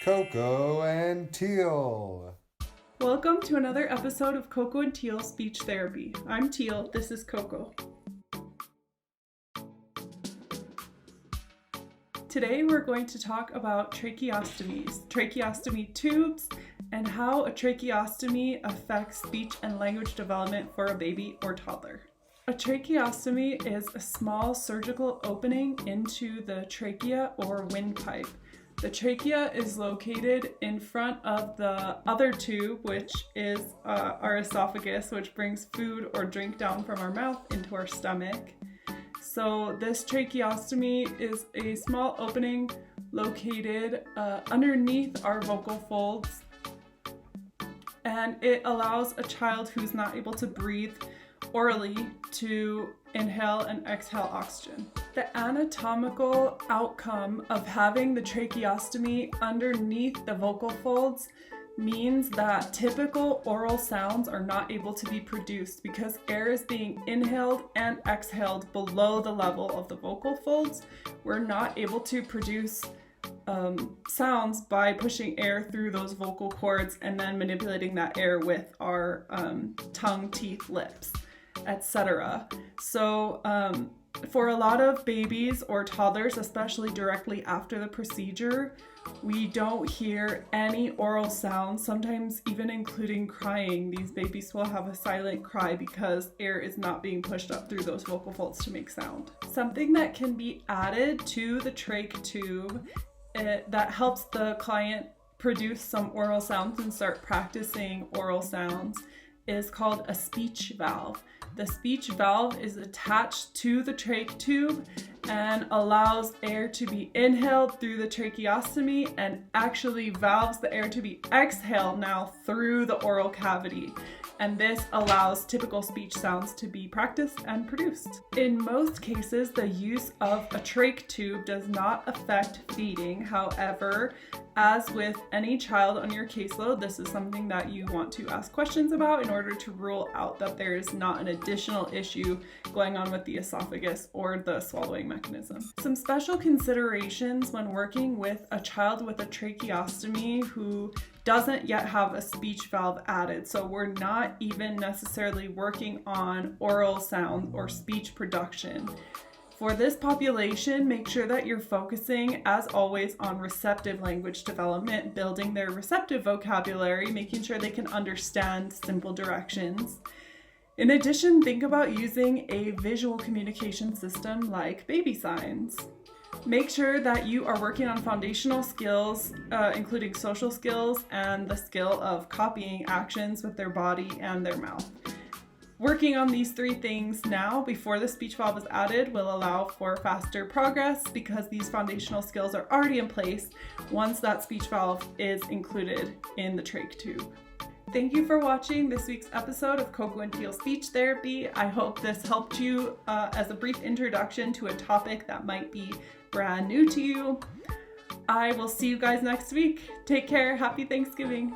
Coco and Teal. Welcome to another episode of Coco and Teal Speech Therapy. I'm Teal, this is Coco. Today we're going to talk about tracheostomies, tracheostomy tubes, and how a tracheostomy affects speech and language development for a baby or toddler. A tracheostomy is a small surgical opening into the trachea or windpipe. The trachea is located in front of the other tube, which is our esophagus, which brings food or drink down from our mouth into our stomach. So this tracheostomy is a small opening located underneath our vocal folds, and it allows a child who's not able to breathe orally to inhale and exhale oxygen. The anatomical outcome of having the tracheostomy underneath the vocal folds means that typical oral sounds are not able to be produced because air is being inhaled and exhaled below the level of the vocal folds. We're not able to produce sounds by pushing air through those vocal cords and then manipulating that air with our tongue, teeth, lips, etc. So for a lot of babies or toddlers, especially directly after the procedure, we don't hear any oral sounds, sometimes even including crying. These babies will have a silent cry because air is not being pushed up through those vocal folds to make sound. Something that can be added to the trach tube that helps the client produce some oral sounds and start practicing oral sounds is called a speech valve. The speech valve is attached to the trach tube and allows air to be inhaled through the tracheostomy and actually valves the air to be exhaled now through the oral cavity. And this allows typical speech sounds to be practiced and produced. In most cases, the use of a trach tube does not affect feeding. However, as with any child on your caseload, this is something that you want to ask questions about in order to rule out that there is not an additional issue going on with the esophagus or the swallowing mechanism. Some special considerations when working with a child with a tracheostomy who doesn't yet have a speech valve added. So we're not even necessarily working on oral sound or speech production. For this population, make sure that you're focusing, as always, on receptive language development, building their receptive vocabulary, making sure they can understand simple directions. In addition, think about using a visual communication system like baby signs. Make sure that you are working on foundational skills, including social skills and the skill of copying actions with their body and their mouth. Working on these three things now before the speech valve is added will allow for faster progress because these foundational skills are already in place once that speech valve is included in the trach tube. Thank you for watching this week's episode of Coco and Teal Speech Therapy. I hope this helped you as a brief introduction to a topic that might be brand new to you. I will see you guys next week. Take care. Happy Thanksgiving.